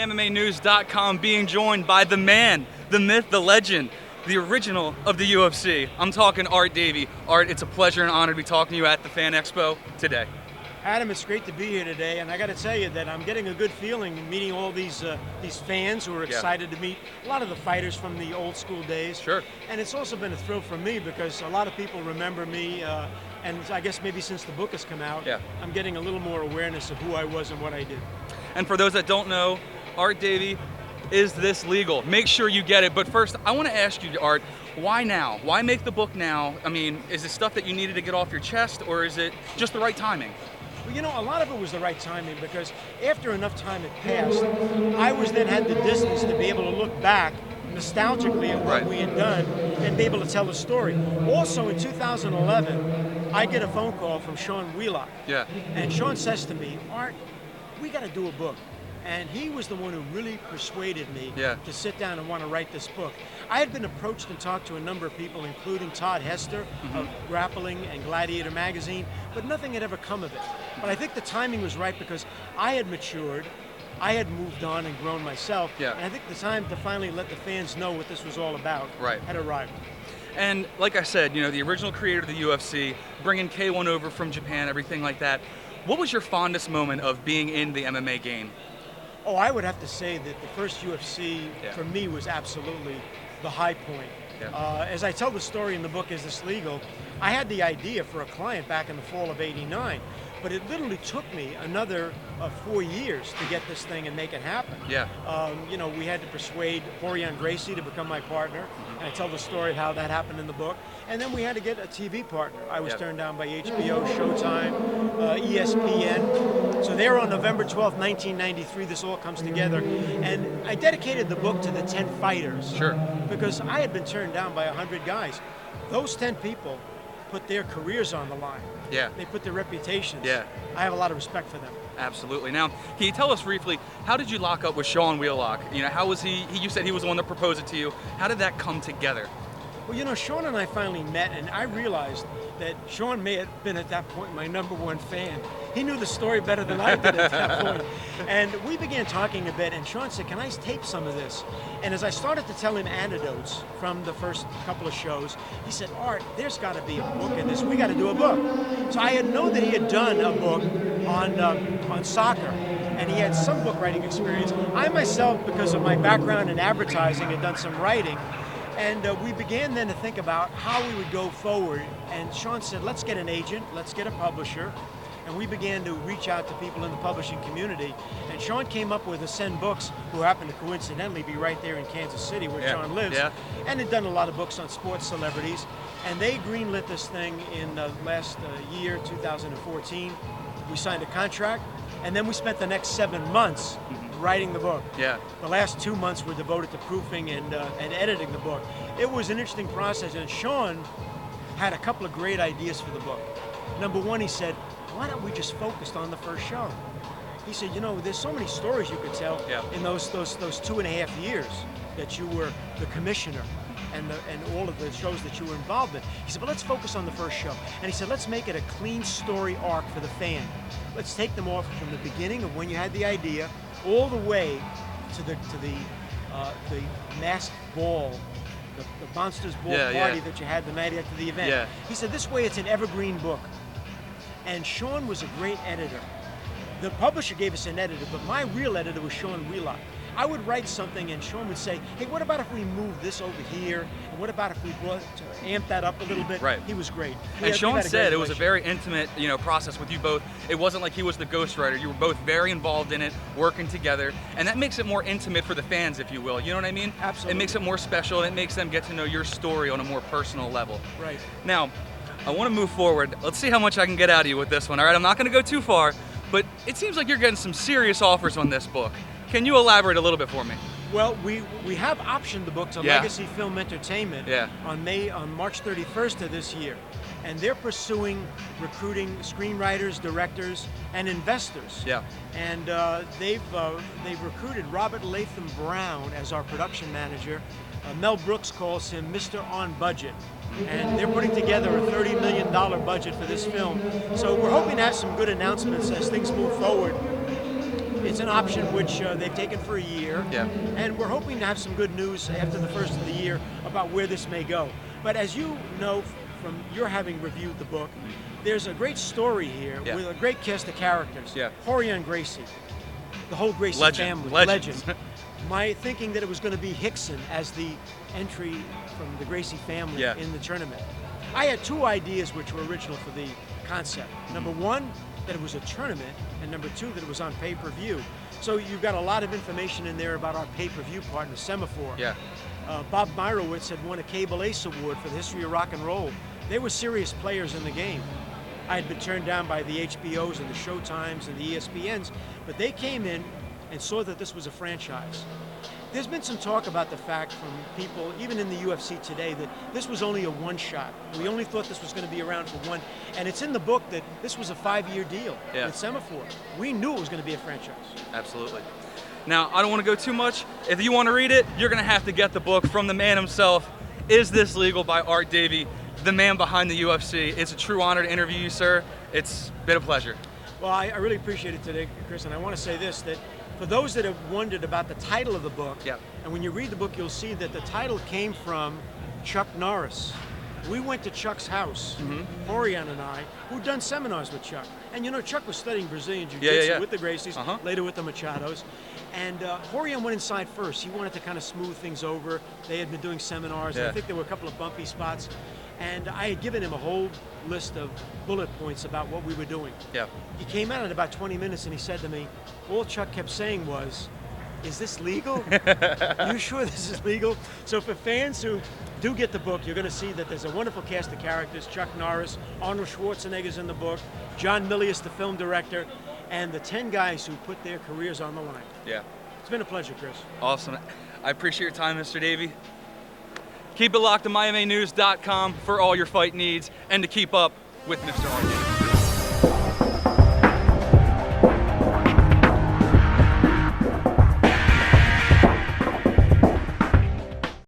MyMMAnews.com, being joined by the man, the myth, the legend, the original of the UFC. I'm talking Art Davie. Art, it's a pleasure and honor to be talking to you at the Fan Expo today. Adam, it's great to be here today, and I got to tell you that I'm getting a good feeling meeting all these fans who are excited to meet a lot of the fighters from the old school days. Sure. And it's also been a thrill for me because a lot of people remember me, and I guess maybe since the book has come out, I'm getting a little more awareness of who I was and what I did. And for those that don't know, Art Davie, is this legal? Make sure you get it. But first, I want to ask you, Art, why now? Why make the book now? I mean, is it stuff that you needed to get off your chest, or is it just the right timing? Well, you know, a lot of it was the right timing because after enough time had passed, I had the distance to be able to look back nostalgically at what we had done and be able to tell the story. Also, in 2011, I get a phone call from Sean Wheelock. Yeah. And Sean says to me, Art, we got to do a book. And he was the one who really persuaded me to sit down and want to write this book. I had been approached and talked to a number of people, including Todd Hester of Grappling and Gladiator magazine, but nothing had ever come of it. But I think the timing was right because I had matured, I had moved on and grown myself, and I think the time to finally let the fans know what this was all about had arrived. And like I said, you know, the original creator of the UFC, bringing K1 over from Japan, everything like that. What was your fondest moment of being in the MMA game? Oh, I would have to say that the first UFC for me was absolutely the high point. As I tell the story in the book, Is This Legal? I had the idea for a client back in the fall of '89, but it literally took me another 4 years to get this thing and make it happen. You know, we had to persuade Florian Gracie to become my partner, and I tell the story of how that happened in the book. And then we had to get a TV partner. I was turned down by HBO, Showtime, ESPN. So there on November 12th, 1993, this all comes together. And I dedicated the book to the 10 fighters. Because I had been turned down by 100 guys. Those 10 people put their careers on the line. They put their reputations. I have a lot of respect for them. Absolutely. Now, can you tell us briefly, how did you lock up with Sean Wheelock? You know, how was he? You said he was the one that proposed it to you. How did that come together? Well, you know, Sean and I finally met, and I realized that Sean may have been at that point my #1 fan. He knew the story better than I did at that point. And we began talking a bit, and Sean said, can I tape some of this? And as I started to tell him anecdotes from the first couple of shows, he said, Art, there's got to be a book in this. We got to do a book. So I had known that he had done a book on soccer, and he had some book writing experience. I myself, because of my background in advertising, had done some writing. And we began then to think about how we would go forward. And Sean said, let's get an agent, let's get a publisher. And we began to reach out to people in the publishing community. And Sean came up with Ascend Books, who happened to coincidentally be right there in Kansas City where Sean lives, and had done a lot of books on sports celebrities. And they greenlit this thing in the last year, 2014. We signed a contract, and then we spent the next 7 months writing the book. The last 2 months were devoted to proofing and editing the book. It was an interesting process, and Sean had a couple of great ideas for the book. Number one, he said, why don't we just focus on the first show? He said, you know, there's so many stories you could tell in those 2.5 years that you were the commissioner and all of the shows that you were involved in. He said, but let's focus on the first show. And he said, let's make it a clean story arc for the fan. Let's take them off from the beginning of when you had the idea all the way to the masked ball, the Monsters Ball party that you had the night after the event. He said, this way it's an evergreen book. And Sean was a great editor. The publisher gave us an editor, but my real editor was Sean Wheelock. I would write something and Sean would say, hey, what about if we move this over here? And what about if we amp that up a little bit? He was great. And Sean said it was a very intimate, you know, process with you both. It wasn't like he was the ghostwriter. You were both very involved in it, working together. And that makes it more intimate for the fans, if you will. You know what I mean? Absolutely. It makes it more special. It makes them get to know your story on a more personal level. Now, I want to move forward. Let's see how much I can get out of you with this one. All right, I'm not going to go too far, but it seems like you're getting some serious offers on this book. Can you elaborate a little bit for me? Well, we have optioned the book to Legacy Film Entertainment on March 31st of this year. And they're pursuing recruiting screenwriters, directors, and investors. And they've recruited Robert Latham Brown as our production manager. Mel Brooks calls him Mr. On Budget. And they're putting together a $30 million budget for this film. So we're hoping to have some good announcements as things move forward It's an option which they've taken for a year, and we're hoping to have some good news after the first of the year about where this may go. But as you know from your having reviewed the book, there's a great story here with a great cast of characters. Rorion Gracie, the whole Gracie family, legend. My thinking that it was going to be Hickson as the entry from the Gracie family in the tournament. I had two ideas which were original for the concept. Number one, that it was a tournament, and number two, that it was on pay-per-view. So you've got a lot of information in there about our pay-per-view partner, Semaphore. Bob Meyerowitz had won a Cable Ace Award for the history of rock and roll. They were serious players in the game. I had been turned down by the HBOs and the Showtimes and the ESPNs, but they came in and saw that this was a franchise. There's been some talk about the fact from people, even in the UFC today, that this was only a one-shot. We only thought this was going to be around for one, and it's in the book that this was a 5-year deal with Semaphore. We knew it was going to be a franchise. Absolutely. Now, I don't want to go too much. If you want to read it, you're going to have to get the book from the man himself, Is This Legal by Art Davie, the man behind the UFC. It's a true honor to interview you, sir. It's been a pleasure. Well, I really appreciate it today, Chris, and I want to say this, that for those that have wondered about the title of the book, and when you read the book, you'll see that the title came from Chuck Norris. We went to Chuck's house, Rorion and I, who'd done seminars with Chuck. And you know, Chuck was studying Brazilian Jiu-Jitsu with the Gracies, later with the Machados. And Rorion went inside first. He wanted to kind of smooth things over. They had been doing seminars, and I think there were a couple of bumpy spots. And I had given him a whole list of bullet points about what we were doing. He came out in about 20 minutes and he said to me, all Chuck kept saying was, is this legal? You sure this is legal? So for fans who do get the book, you're going to see that there's a wonderful cast of characters. Chuck Norris, Arnold Schwarzenegger's in the book, John Milius, the film director, and the 10 guys who put their careers on the line. It's been a pleasure, Chris. Awesome. I appreciate your time, Mr. Davie. Keep it locked to MiamiNews.com for all your fight needs and to keep up with Mr. Art.